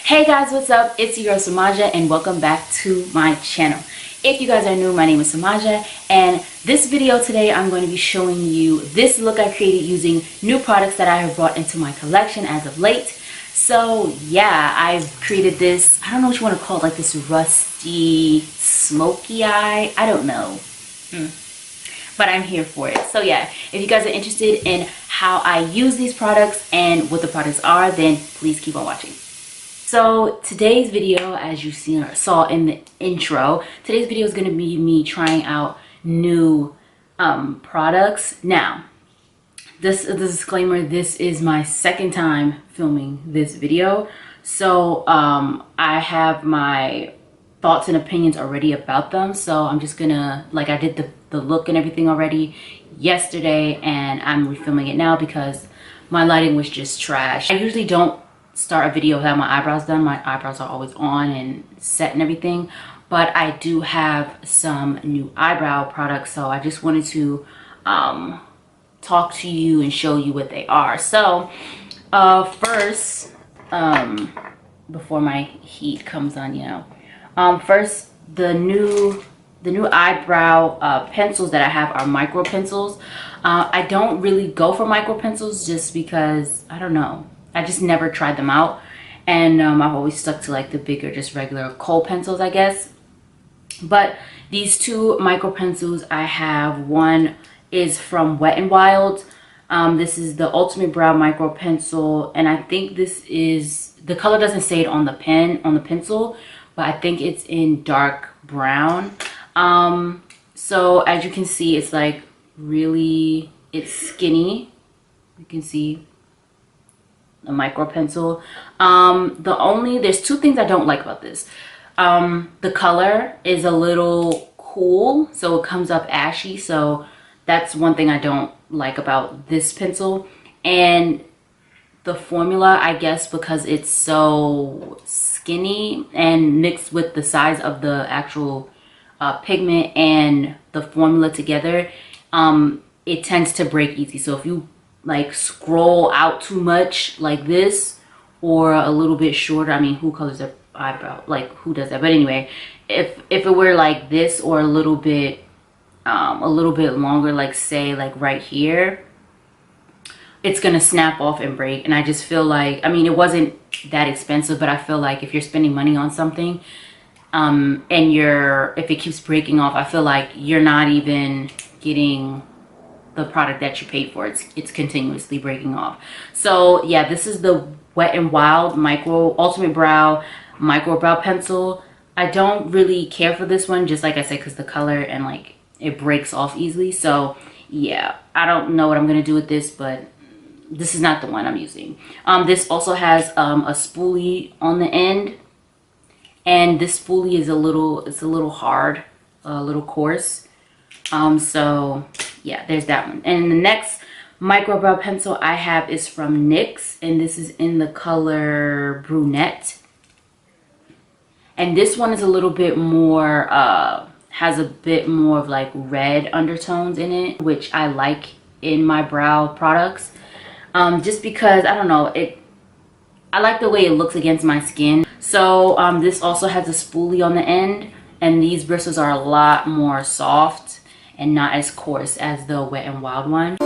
Hey guys, what's up? It's your girl Samaja and welcome back to my channel. If you guys are new, my name is Samaja, and this video today I'm going to be showing you this look I created using new products that I have brought into my collection as of late. So yeah, I've created this, I don't know what you want to call it, like this rusty smoky eye. I don't know. But I'm here for it. So yeah, if you guys are interested in how I use these products and what the products are, then please keep on watching. So today's video, as you saw in the intro, today's video is going to be me trying out new products. Now, this is a disclaimer, this is my second time filming this video. So I have my thoughts and opinions already about them. So I'm just gonna, like, I did the look and everything already yesterday, and I'm refilming it now because my lighting was just trash. I usually don't start a video without my eyebrows done. My eyebrows are always on and set and everything, but I do have some new eyebrow products, so I just wanted to talk to you and show you what they are. So first, before my heat comes on, you know, first, the new eyebrow pencils that I have are micro pencils. I don't really go for micro pencils just because, I don't know, I just never tried them out, and I've always stuck to like the bigger, just regular kohl pencils, I guess. But these two micro pencils I have, one is from Wet n Wild. This is the Ultimate Brow Micro Pencil, and I think this is, the color doesn't say it on the pencil, but I think it's in dark brown. So as you can see, it's like really, it's skinny. You can see a micro pencil. There's two things I don't like about this. The color is a little cool, so it comes up ashy, so that's one thing I don't like about this pencil. And the formula, I guess, because it's so skinny and mixed with the size of the actual pigment and the formula together, it tends to break easy. So if you like scroll out too much like this, or a little bit shorter, I mean, who colors their eyebrow? Like, who does that? But anyway, if it were like this, or a little bit longer, like say like right here, it's gonna snap off and break. And I just feel like, I mean, it wasn't that expensive, but I feel like if you're spending money on something, and if it keeps breaking off, I feel like you're not even getting the product that you paid for. It's continuously breaking off. So yeah, this is the Wet n Wild Ultimate Brow Micro Brow Pencil. I don't really care for this one, just like I said, because the color and like it breaks off easily. So yeah, I don't know what I'm gonna do with this, but this is not the one I'm using. This also has a spoolie on the end, and this spoolie is a little hard, a little coarse. So yeah, there's that one. And the next micro brow pencil I have is from NYX, and this is in the color Brunette. And this one is a little bit more, has a bit more of like red undertones in it, which I like in my brow products. Just because, I don't know, I like the way it looks against my skin. So this also has a spoolie on the end, and these bristles are a lot more soft and not as coarse as the Wet n Wild one.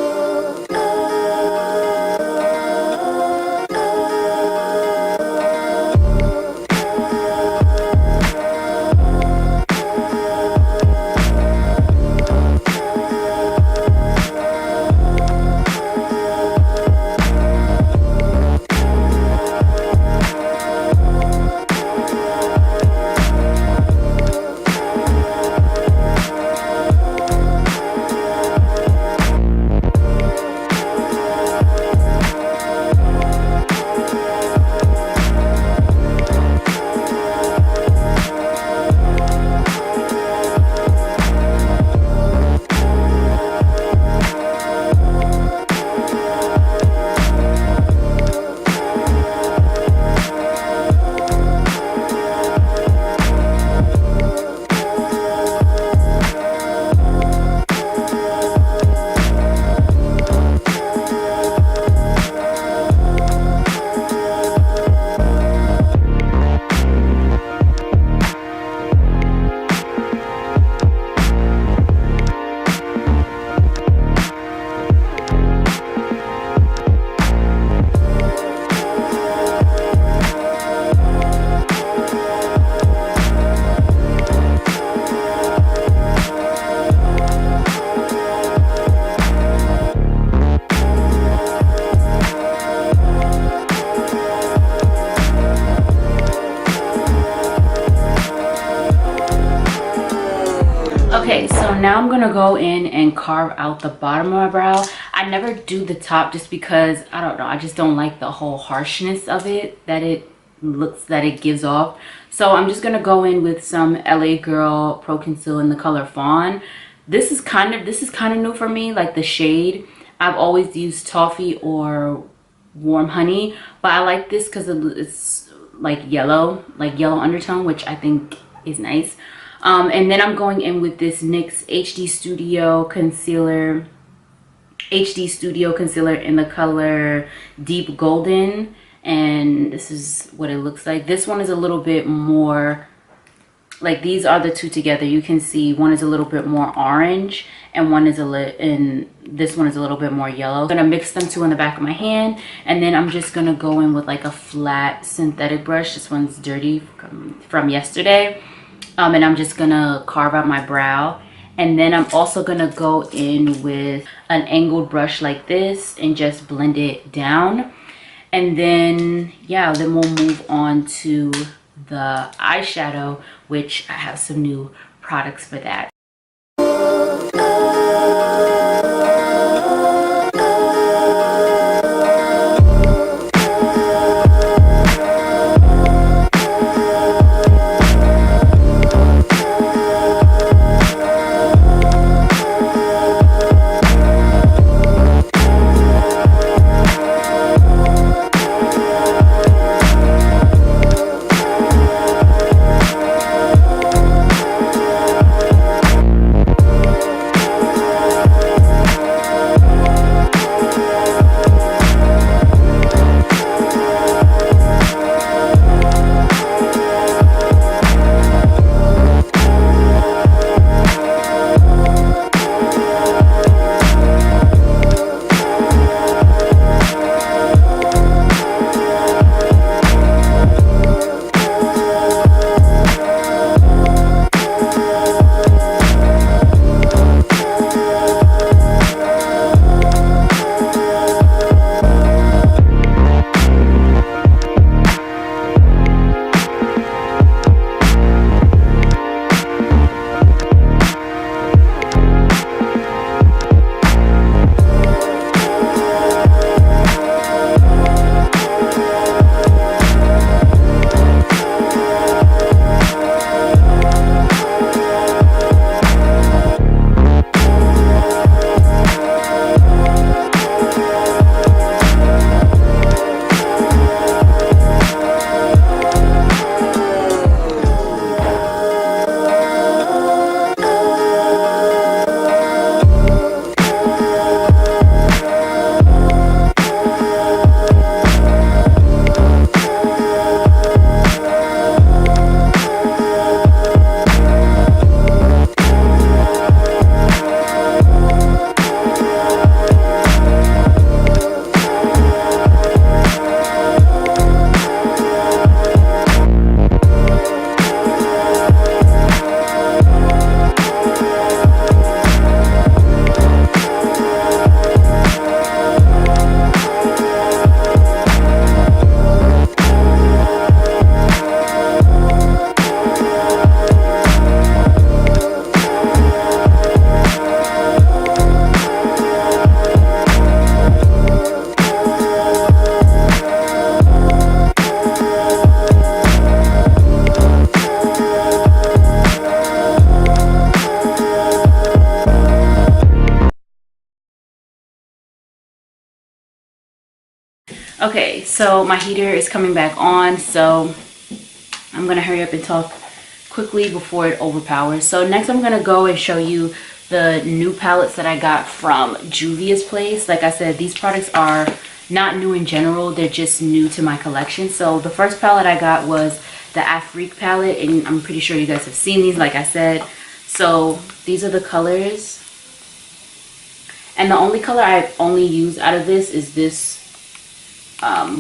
now I'm gonna go in and carve out the bottom of my brow. I never do the top just because, I don't know, I just don't like the whole harshness of it that it gives off. So I'm just gonna go in with some LA Girl Pro Conceal in the color Fawn. This is kind of new for me, like the shade. I've always used Toffee or Warm Honey, but I like this because it's like yellow undertone, which I think is nice. And then I'm going in with this NYX HD Studio Concealer in the color Deep Golden, and this is what it looks like. This one is a little bit more, like these are the two together. You can see one is a little bit more orange and this one is a little bit more yellow. I'm gonna mix them two in the back of my hand, and then I'm just gonna go in with like a flat synthetic brush. This one's dirty from yesterday. And I'm just gonna carve out my brow. And then I'm also gonna go in with an angled brush like this and just blend it down. And then, yeah, then we'll move on to the eyeshadow, which I have some new products for that. Okay, so my heater is coming back on, so I'm gonna hurry up and talk quickly before it overpowers. So next I'm gonna go and show you the new palettes that I got from Juvia's place. Like I said, these products are not new in general, they're just new to my collection. So the first palette I got was the Afrique palette, and I'm pretty sure you guys have seen these, like I said. So these are the colors, and the only color I've only used out of this is this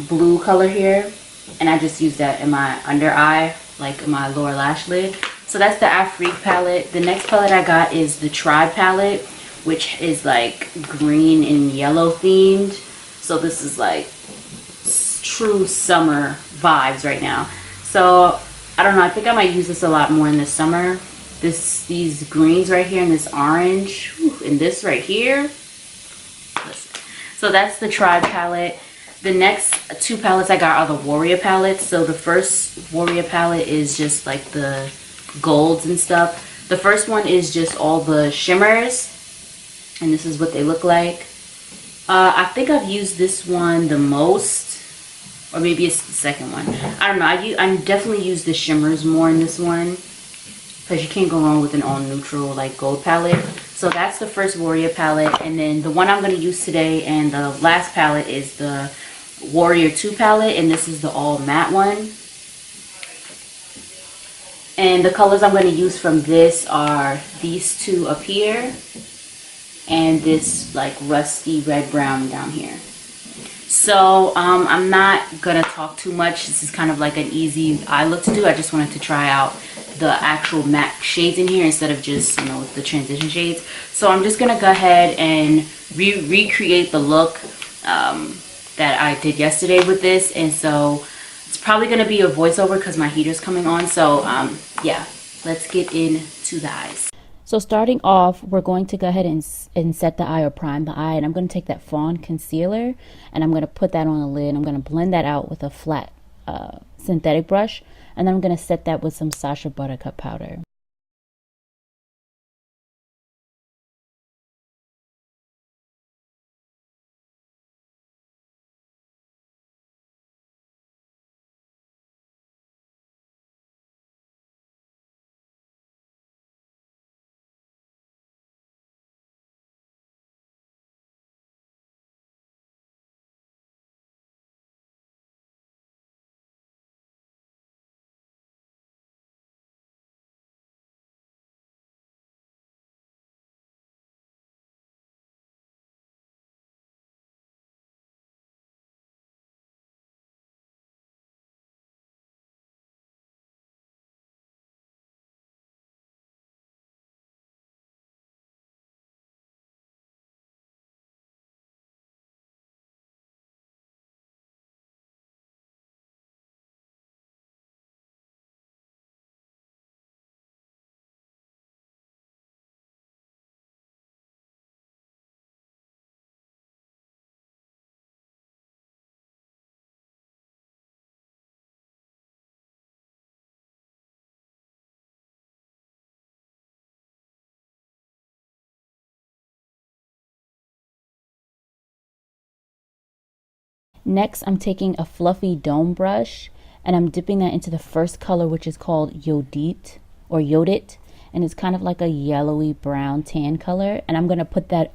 blue color here, and I just used that in my under eye, like my lower lash lid. So that's the Afrique palette. The next palette I got is the Tribe palette, which is like green and yellow themed. So this is like true summer vibes right now. So I don't know, I think I might use this a lot more in the summer. these greens right here and this orange and this right here. So that's the Tribe palette. The next two palettes I got are the Warrior palettes. So the first Warrior palette is just like the golds and stuff. The first one is just all the shimmers, and this is what they look like. I think I've used this one the most, or maybe it's the second one. I don't know. I definitely use the shimmers more in this one, because you can't go wrong with an all neutral like gold palette. So that's the first Warrior palette, and then the one I'm going to use today and the last palette is the Warrior 2 palette, and this is the all matte one. And the colors I'm going to use from this are these two up here and this like rusty red brown down here. So I'm not going to talk too much. This is kind of like an easy eye look to do. I just wanted to try out the actual matte shades in here instead of just, you know, the transition shades. So I'm just going to go ahead and recreate the look that I did yesterday with this. And so it's probably going to be a voiceover because my heater's coming on. So yeah, let's get into the eyes. So starting off, we're going to go ahead and set the eye or prime the eye. And I'm going to take that Fawn concealer and I'm going to put that on the lid. I'm going to blend that out with a flat synthetic brush. And then I'm going to set that with some SACHA Buttercup powder. Next, I'm taking a fluffy dome brush and I'm dipping that into the first color, which is called Yodit or Yodit, and it's kind of like a yellowy brown tan color. And I'm going to put that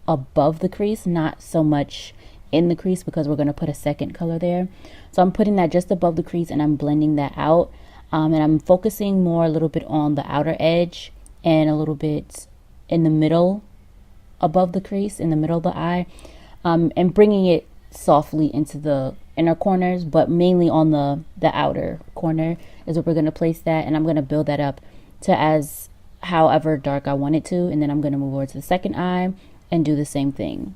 above the crease, not so much in the crease because we're going to put a second color there. So I'm putting that just above the crease and I'm blending that out. And I'm focusing more a little bit on the outer edge and a little bit in the middle above the crease, in the middle of the eye, and bringing it softly into the inner corners, but mainly on the outer corner is where we're going to place that. And I'm going to build that up to as however dark I want it to, and then I'm going to move over to the second eye and do the same thing.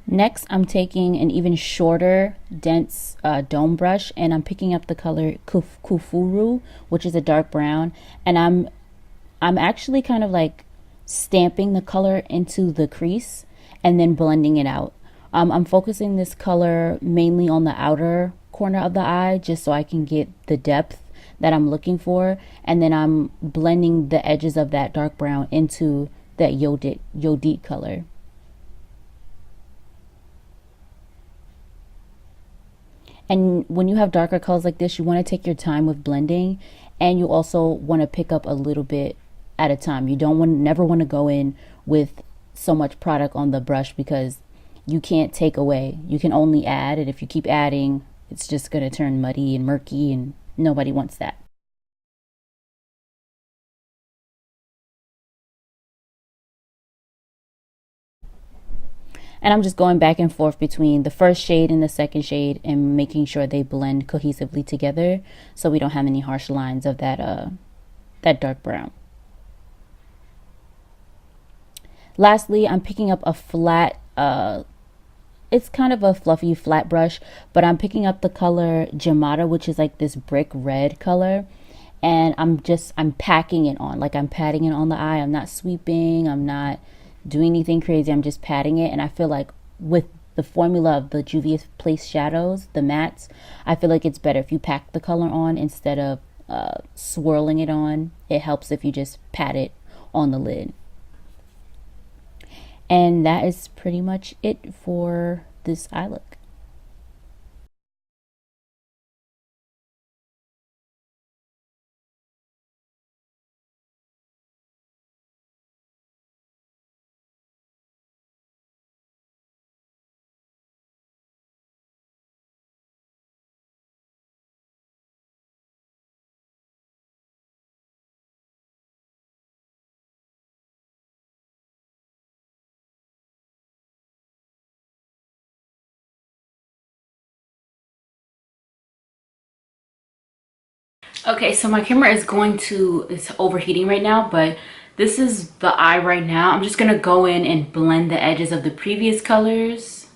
Next, I'm taking an even shorter, dense dome brush, and I'm picking up the color Kufuru, which is a dark brown, and I'm actually kind of like stamping the color into the crease and then blending it out. I'm focusing this color mainly on the outer corner of the eye just so I can get the depth that I'm looking for, and then I'm blending the edges of that dark brown into that Yodit color. And when you have darker colors like this, you want to take your time with blending, and you also want to pick up a little bit at a time. You never want to go in with so much product on the brush because you can't take away. You can only add, and if you keep adding, it's just going to turn muddy and murky, and nobody wants that. And I'm just going back and forth between the first shade and the second shade and making sure they blend cohesively together so we don't have any harsh lines of that dark brown. Lastly, I'm picking up a flat, it's kind of a fluffy flat brush, but I'm picking up the color Gemata, which is like this brick red color. And I'm packing it on, like I'm patting it on the eye. I'm not sweeping, I'm not doing anything crazy, I'm just patting it. And I feel like with the formula of the Juvia's Place shadows, the mattes, I feel like it's better if you pack the color on instead of swirling it on. It helps if you just pat it on the lid. And that is pretty much it for this eye look. Okay, so my camera is it's overheating right now, but this is the eye right now. I'm just gonna go in and blend the edges of the previous colors.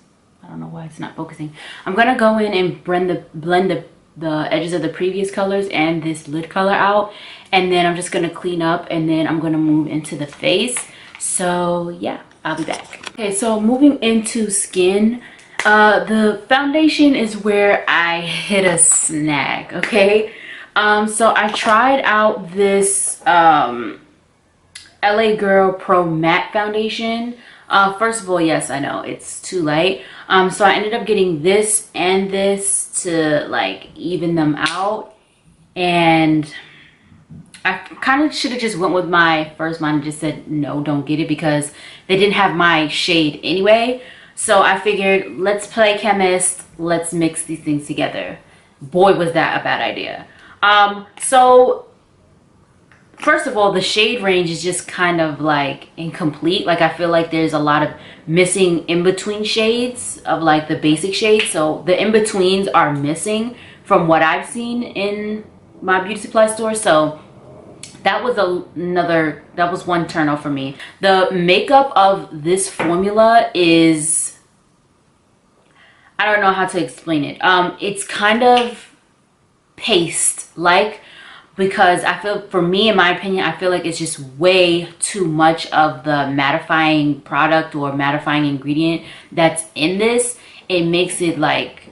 I don't know why it's not focusing. I'm gonna go in and blend the edges of the previous colors and this lid color out, and then I'm just gonna clean up, and then I'm gonna move into the face. So yeah, I'll be back. Okay, so moving into skin, the foundation is where I hit a snag. Okay. So I tried out this LA Girl Pro Matte Foundation. First of all, yes, I know it's too light. So I ended up getting this and this to like even them out. And I kind of should have just went with my first mind and just said, no, don't get it, because they didn't have my shade anyway. So I figured, let's play chemist. Let's mix these things together. Boy, was that a bad idea. So first of all, the shade range is just kind of like incomplete. Like I feel like there's a lot of missing in-between shades of like the basic shades. So the in-betweens are missing from what I've seen in my beauty supply store. So that was one turn off for me. The makeup of this formula is, I don't know how to explain it. It's kind of paste like, because I feel, for me, in my opinion, I feel like it's just way too much of the mattifying product or mattifying ingredient that's in this. It makes it like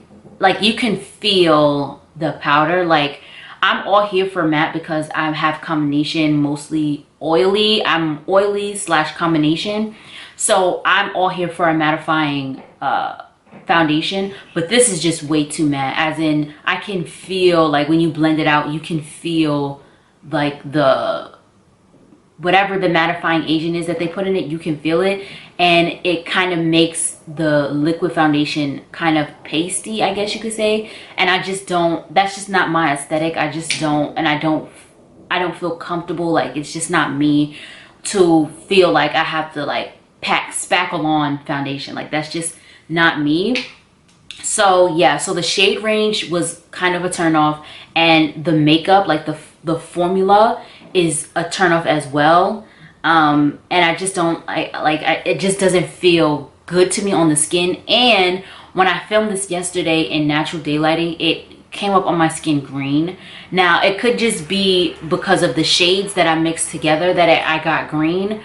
you can feel the powder. Like, I'm all here for matte because I have combination, mostly oily. I'm oily / combination, so I'm all here for a mattifying foundation. But this is just way too matte, as in I can feel like when you blend it out, you can feel like whatever the mattifying agent is that they put in it, you can feel it, and it kind of makes the liquid foundation kind of pasty, I guess you could say. And I just don't, that's just not my aesthetic. I just don't, and I don't feel comfortable. Like, it's just not me to feel like I have to like spackle on foundation. Like, that's just not me. So yeah, so the shade range was kind of a turn off, and the makeup, like the formula, is a turn off as well. And I just don't, it just doesn't feel good to me on the skin. And when I filmed this yesterday in natural daylighting, it came up on my skin green. Now it could just be because of the shades that I mixed together that I got green,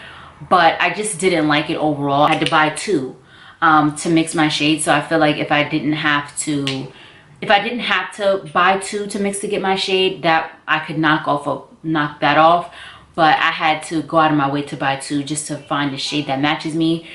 but I just didn't like it overall. I had to buy two to mix my shades. So I feel like if I didn't have to buy two to mix to get my shade, that I could knock that off. But I had to go out of my way to buy two just to find a shade that matches me.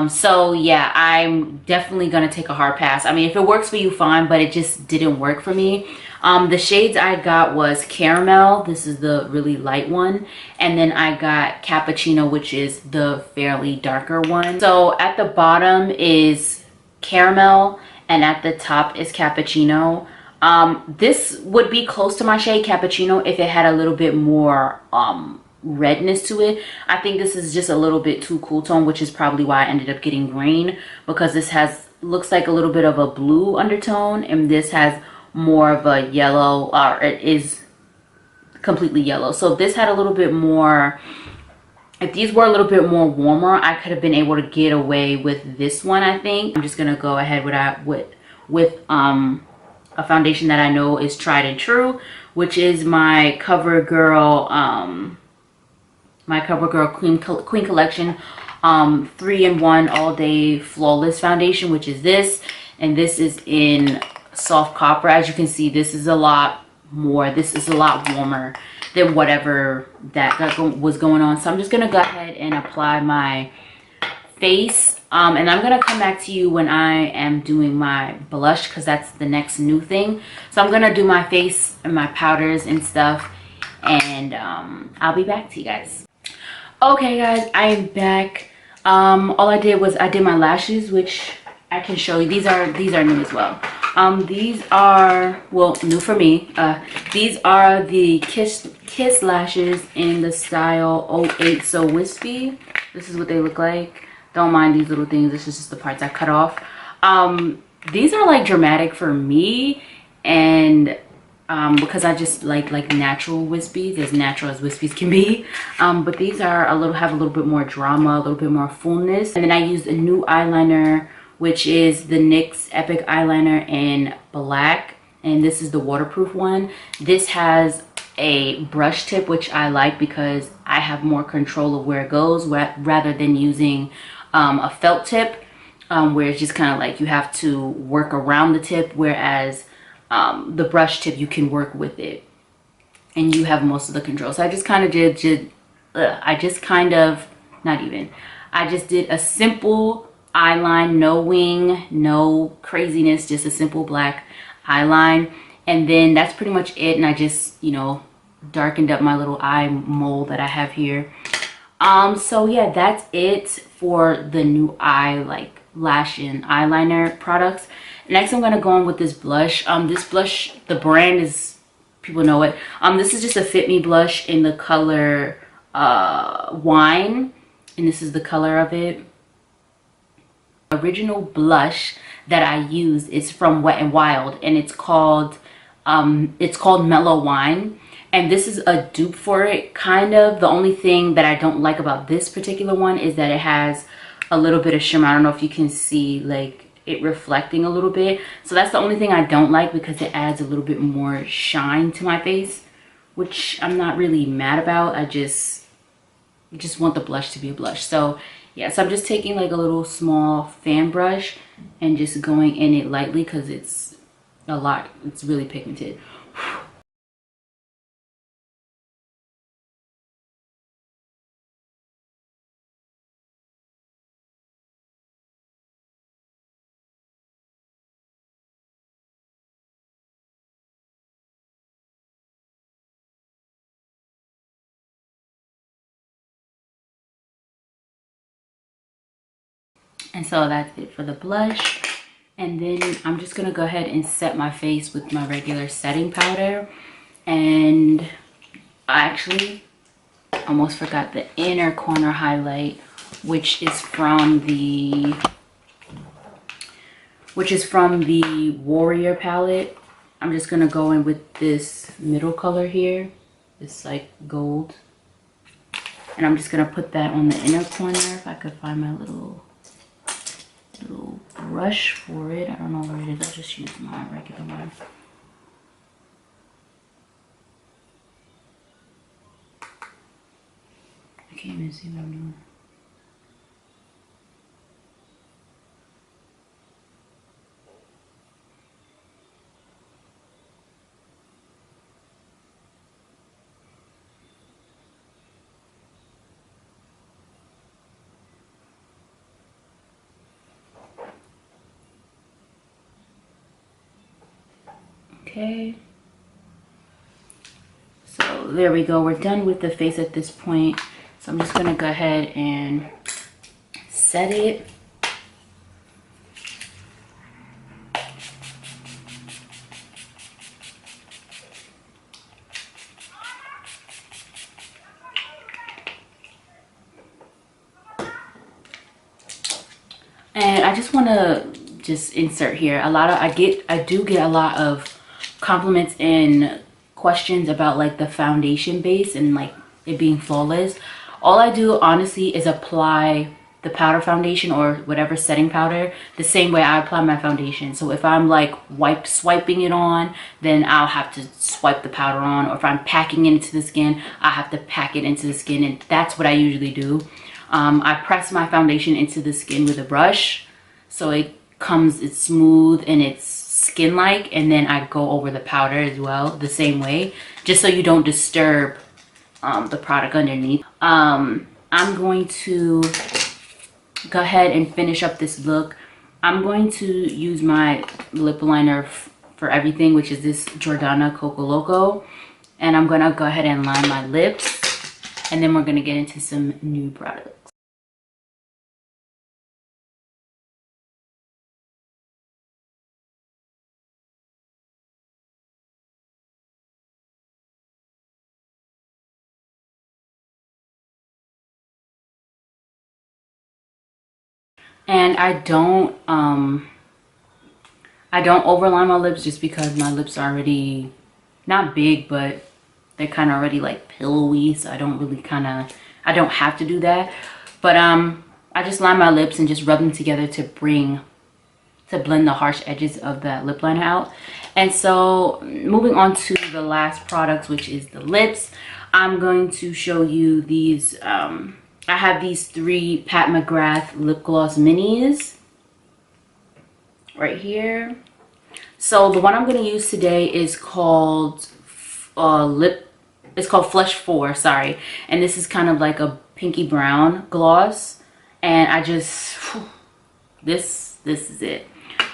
So yeah, I'm definitely gonna take a hard pass. I mean, if it works for you, fine, but it just didn't work for me. The shades I got was Caramel. This is the really light one. And then I got Cappuccino, which is the fairly darker one. So at the bottom is Caramel, and at the top is Cappuccino. This would be close to my shade Cappuccino if it had a little bit more redness to it. I think this is just a little bit too cool tone, which is probably why I ended up getting green, because this has looks like a little bit of a blue undertone, and this has more of a yellow, or it is completely yellow. So if this had a little bit more, if these were a little bit more warmer, I could have been able to get away with this one. I think I'm just gonna go ahead with a foundation that I know is tried and true, which is my CoverGirl Queen Collection 3-in-1 All Day Flawless Foundation, which is this, and this is in soft copper. As you can see, this is a lot more, this is a lot warmer than whatever that was going on. So I'm just gonna go ahead and apply my face, and I'm gonna come back to you when I am doing my blush, because that's the next new thing. So I'm gonna do my face and my powders and stuff, and I'll be back to you guys. Okay guys, I am back. All I did was I did my lashes, which I can show you. These are new as well. These are, well, new for me. These are the Kiss lashes in the style 08 So Wispy. This is what they look like. Don't mind these little things. This is just the parts I cut off. These are like dramatic for me, and because I just like natural wispies, as natural as wispies can be. But these are have a little bit more drama, a little bit more fullness. And then I used a new eyeliner, which is the NYX Epic Eyeliner in black, and this is the waterproof one. This has a brush tip, which I like because I have more control of where it goes, rather than using a felt tip, where it's just kind of like you have to work around the tip, whereas the brush tip, you can work with it and you have most of the control. So I just kind of I just did a simple eyeline, no wing, no craziness, just a simple black eyeline, and then that's pretty much it. And I just, you know, darkened up my little eye mole that I have here. So yeah, that's it for the new lash and eyeliner products. Next, I'm gonna go on with this blush. This blush, the brand is, people know it. This is just a Fit Me blush in the color Wine, and this is the color of it. Original blush that I use is from Wet n Wild, and it's called Mellow Wine, and this is a dupe for it, kind of. The only thing that I don't like about this particular one is that it has a little bit of shimmer. I don't know if you can see like it reflecting a little bit, so that's the only thing I don't like, because it adds a little bit more shine to my face, which I'm not really mad about. I just want the blush to be a blush. So yeah, so I'm just taking like a little small fan brush and just going in it lightly, because it's a lot, it's really pigmented. And so that's it for the blush. And then I'm just gonna go ahead and set my face with my regular setting powder. And I actually almost forgot the inner corner highlight, which is from the Warrior palette. I'm just gonna go in with this middle color here, this like gold, and I'm just gonna put that on the inner corner. If I could find my little brush for it. I don't know where it is. I'll just use my regular one. I can't even see what I'm doing. Okay, so there we go. We're done with the face at this point. So I'm just gonna go ahead and set it. just want to just insert here a lot of I do get a lot of compliments and questions about like the foundation base and like it being flawless. All I do honestly is apply the powder foundation or whatever setting powder the same way I apply my foundation. So if I'm like swiping it on, then I'll have to swipe the powder on, or if I'm packing it into the skin, I have to pack it into the skin, and that's what I usually do. I press my foundation into the skin with a brush so it's smooth and it's skin-like, and then I go over the powder as well the same way, just so you don't disturb the product underneath. I'm going to go ahead and finish up this look. I'm going to use my lip liner for everything, which is this Jordana Coco Loco, and I'm gonna go ahead and line my lips, and then we're gonna get into some new products. And I don't overline my lips just because my lips are already not big, but they're kind of already like pillowy, so I don't really I don't have to do that. But I just line my lips and just rub them together to blend the harsh edges of that lip liner out. And so moving on to the last product, which is the lips, I'm going to show you these I have these 3 Pat McGrath lip gloss minis right here. So the one I'm going to use today is called it's called Flesh 4, sorry, and this is kind of like a pinky brown gloss, and I just this is it.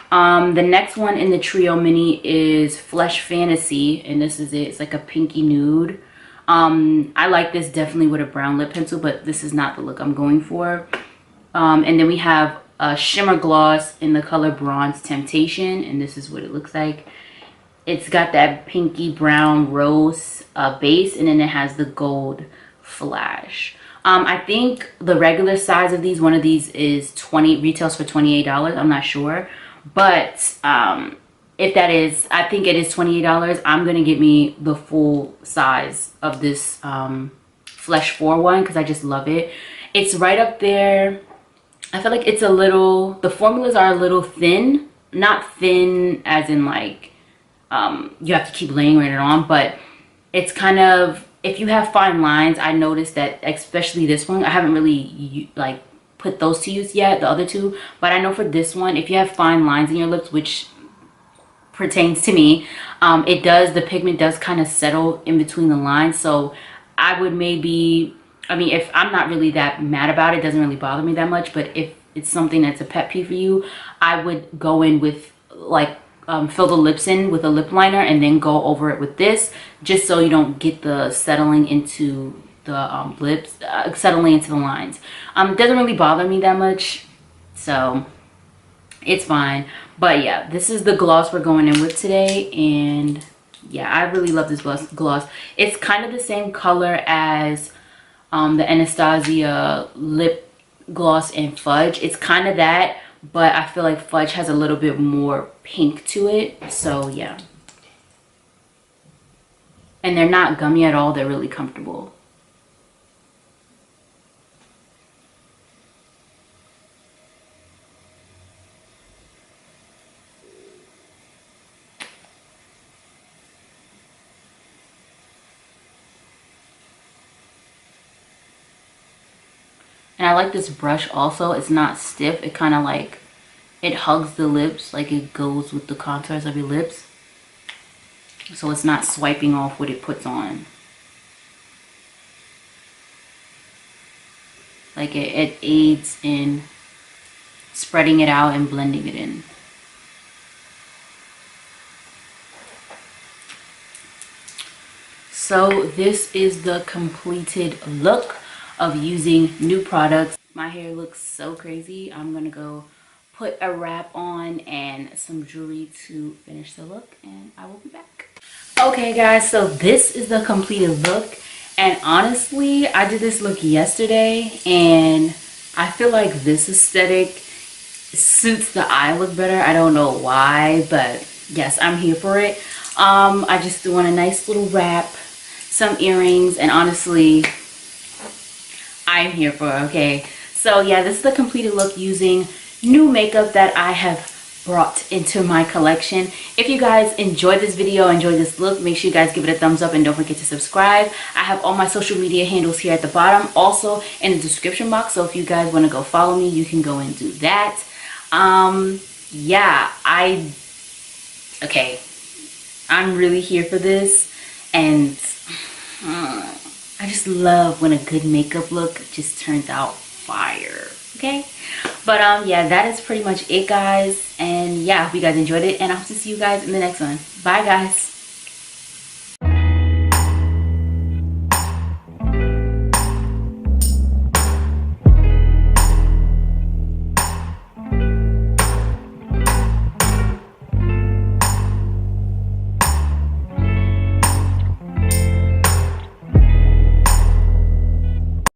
The next one in the trio mini is Flesh Fantasy, and this is it. It's like a pinky nude. I like this definitely with a brown lip pencil, but this is not the look I'm going for. And then we have a shimmer gloss in the color Bronze Temptation, and this is what it looks like. It's got that pinky brown rose base, and then it has the gold flash. I think the regular size of these, one of these is retails for $28. I'm not sure, but if that is, I think it is $28. I'm gonna get me the full size of this Flesh 4 one because I just love it. It's right up there. I feel like it's a little, the formulas are a little thin, not thin as in like you have to keep layering it on, but it's kind of, if you have fine lines, I noticed that especially this one, I haven't really like put those to use yet, the other two, but I know for this one, if you have fine lines in your lips, which pertains to me, the pigment does kind of settle in between the lines. So I would maybe, I mean, if I'm not really that mad about it, it doesn't really bother me that much, but if it's something that's a pet peeve for you, I would go in with like fill the lips in with a lip liner and then go over it with this, just so you don't get the settling into the lips, settling into the lines. It doesn't really bother me that much, so it's fine. But yeah, this is the gloss we're going in with today, and yeah, I really love this gloss. It's kind of the same color as the Anastasia lip gloss in Fudge. It's kind of that, but I feel like Fudge has a little bit more pink to it, so yeah. And they're not gummy at all, they're really comfortable. And I like this brush also. It's not stiff. It kind of like, it hugs the lips, like it goes with the contours of your lips. So it's not swiping off what it puts on. Like it aids in spreading it out and blending it in. So this is the completed look of using new products. My hair looks so crazy. I'm gonna go put a wrap on and some jewelry to finish the look, and I will be back. Okay guys, so this is the completed look, and honestly I did this look yesterday and I feel like this aesthetic suits the eye look better. I don't know why, but yes, I'm here for it. I just threw on a nice little wrap, some earrings, and honestly, I'm here for it, okay? So yeah, this is the completed look using new makeup that I have brought into my collection. If you guys enjoyed this video, enjoyed this look, make sure you guys give it a thumbs up and don't forget to subscribe. I have all my social media handles here at the bottom, also in the description box, so if you guys want to go follow me, you can go and do that. Yeah, I'm really here for this, and I just love when a good makeup look just turns out fire, okay? But yeah, that is pretty much it, guys. And yeah, I hope you guys enjoyed it, and I hope to see you guys in the next one. Bye, guys.